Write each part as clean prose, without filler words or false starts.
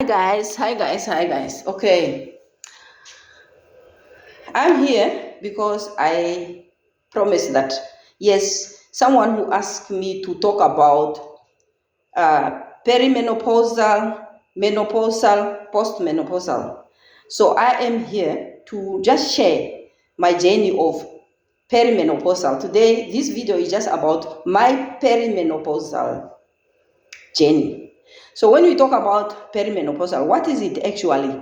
Hi guys. Okay, I'm here because I promised that yes, someone who asked me to talk about perimenopausal, menopausal, postmenopausal. So I am here to just share my journey of perimenopausal. Today, this video is just about my perimenopausal journey. So when we talk about perimenopausal, what is it actually?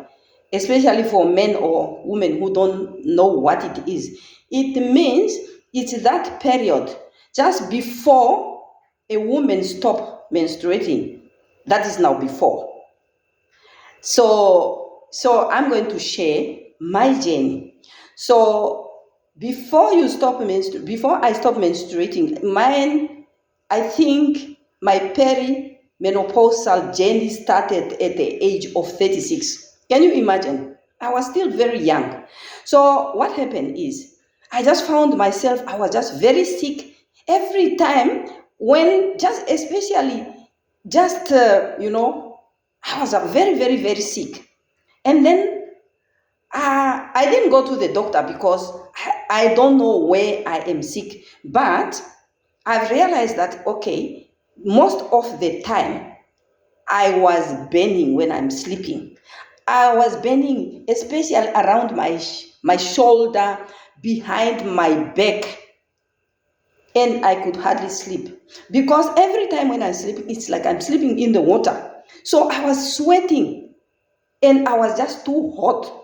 Especially for men or women who don't know what it is. It means it's that period just before a woman stop menstruating. That is now before. So I'm going to share my journey. So before I stop menstruating, I think my perimenopausal journey started at the age of 36. Can you imagine? I was still very young. So what happened is I just found myself, I was just very sick every time when just especially just I was very, very, very sick. And then I didn't go to the doctor because I don't know where I am sick. But I've realized that, okay, most of the time I was burning when I'm sleeping. I was burning, especially around my shoulder, behind my back, and I could hardly sleep because every time when I sleep, it's like I'm sleeping in the water. So I was sweating and I was just too hot.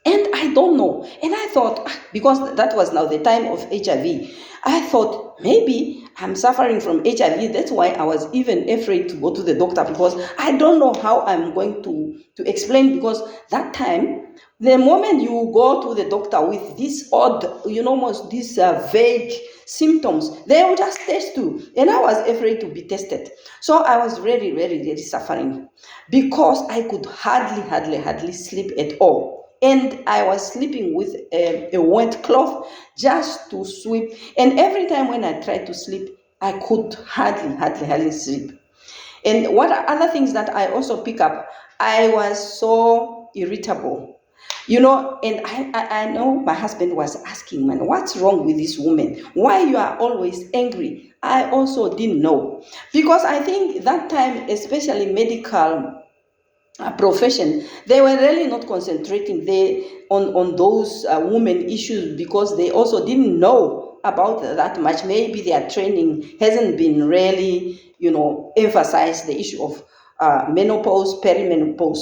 And I don't know. And I thought, because that was now the time of HIV, I thought maybe I'm suffering from HIV. That's why I was even afraid to go to the doctor because I don't know how I'm going to explain. Because that time, the moment you go to the doctor with this odd, almost these vague symptoms, they will just test you. And I was afraid to be tested. So I was really, really, really suffering because I could hardly sleep at all. And I was sleeping with a wet cloth just to sweep. And every time when I tried to sleep, I could hardly sleep. And what are other things that I also pick up? I was so irritable. And I know my husband was asking, man, what's wrong with this woman? Why you are always angry? I also didn't know. Because I think that time, especially medical profession, they were really not concentrating there on those women issues because they also didn't know about that much. Maybe their training hasn't been really, emphasized the issue of menopause, perimenopause.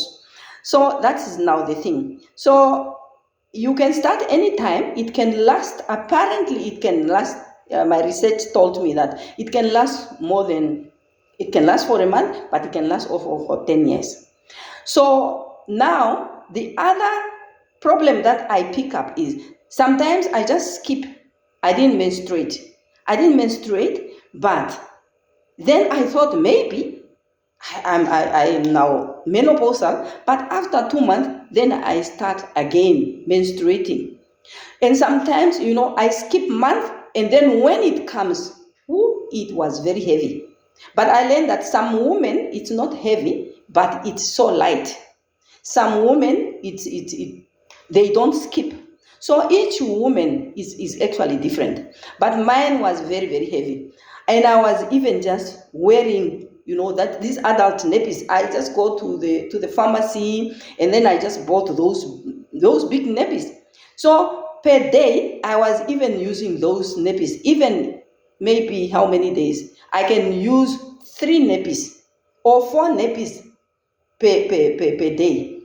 So that is now the thing. So you can start anytime. It can last, apparently it can last, my research told me that it can last it can last for a month, but it can last for 10 years. So now the other problem that I pick up is sometimes I just skip. I didn't menstruate, but then I thought maybe I am now menopausal, but after 2 months, then I start again menstruating. And sometimes, I skip month, and then when it comes, it was very heavy. But I learned that some women, it's not heavy, but it's so light. Some women, they don't skip. So each woman is actually different. But mine was very, very heavy. And I was even just wearing, that these adult nappies. I just go to the pharmacy and then I just bought those big nappies. So per day, I was even using those nappies. Even maybe how many days? I can use 3 nappies or 4 nappies per day.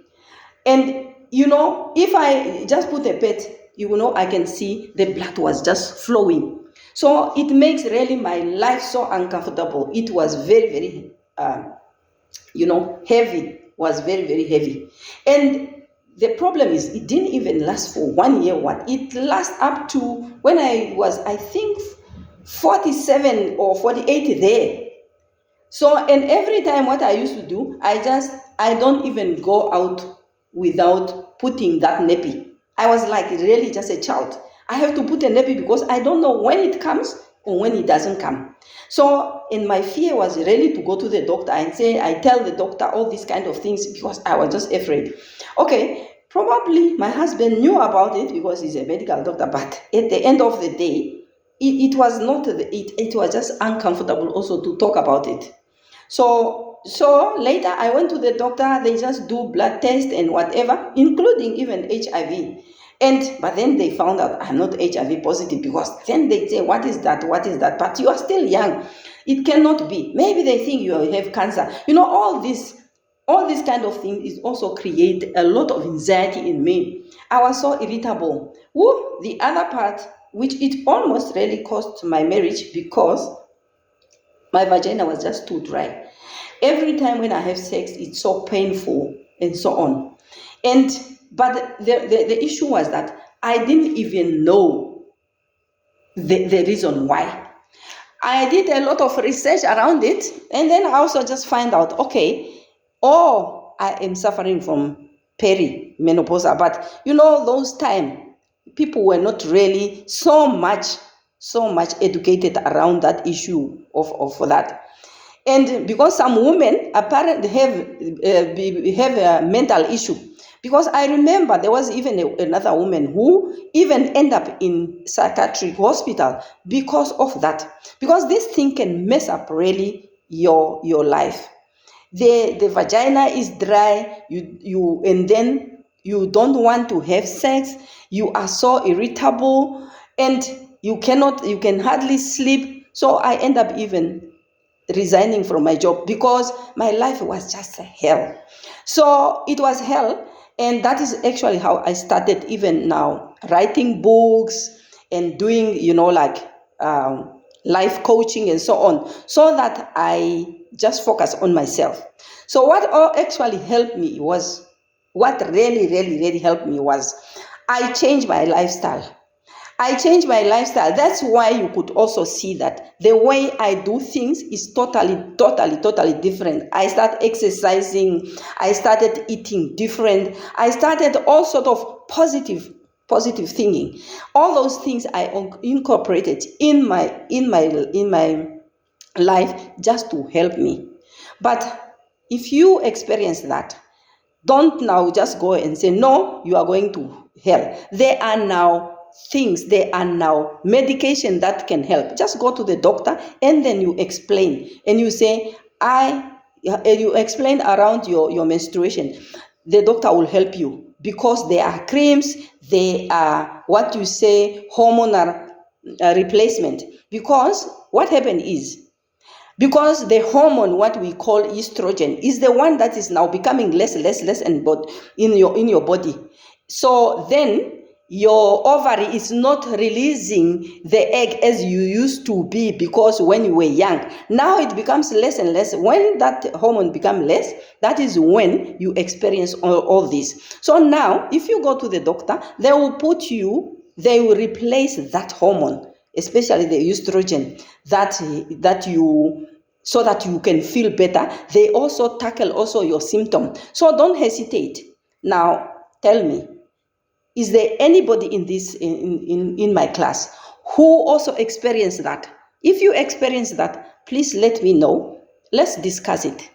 And if I just put a pet, I can see the blood was just flowing. So it makes really my life so uncomfortable. It was very, very, heavy, was very, very heavy. And the problem is it didn't even last for 1 year. It lasts up to when I was, I think, 47 or 48 there. So, and every time what I used to do, I don't even go out without putting that nappy. I was like really just a child. I have to put a nappy because I don't know when it comes, or when it doesn't come. So, and my fear was really to go to the doctor and say, I tell the doctor all these kind of things because I was just afraid. Okay, probably my husband knew about it because he's a medical doctor, but at the end of the day, it was not, it was just uncomfortable also to talk about it. So later I went to the doctor, they just do blood test and whatever, including even HIV. But then they found out I'm not HIV positive, because then they say, what is that? What is that? But you are still young. It cannot be. Maybe they think you have cancer. All this kind of thing is also create a lot of anxiety in me. I was so irritable. The other part, which it almost really cost my marriage, because my vagina was just too dry. Every time when I have sex, it's so painful and so on. But the issue was that I didn't even know the reason why. I did a lot of research around it, and then I also just find out, okay, I am suffering from perimenopausal. But those time, people were not really so much educated around that issue of that. And because some women apparently have a mental issue. Because I remember there was even another woman who even ended up in psychiatric hospital because of that. Because this thing can mess up really your life. The vagina is dry, and then you don't want to have sex, you are so irritable, and you can hardly sleep. So I end up even resigning from my job because my life was just hell. So it was hell, and that is actually how I started even now writing books and doing life coaching and so on, so that I just focus on myself. So what actually helped me was, what really helped me was, I changed my lifestyle. That's why you could also see that the way I do things is totally different. I started exercising. I started eating different. I started all sort of positive thinking. All those things I incorporated in my life just to help me. But if you experience that, don't now just go and say, no, you are going to hell. There are now medication that can help. Just go to the doctor and then you explain. And you say, you explain around your menstruation. The doctor will help you, because there are creams, there are hormonal replacement. Because what happened is, because the hormone, what we call estrogen, is the one that is now becoming less and in your body. So then your ovary is not releasing the egg as you used to be, because when you were young. Now it becomes less and less. When that hormone becomes less, that is when you experience all this. So now, if you go to the doctor, they will replace that hormone, especially the estrogen, so that you can feel better. They also tackle your symptoms. So don't hesitate. Now, tell me, is there anybody in my class who also experienced that? If you experience that, please let me know. Let's discuss it.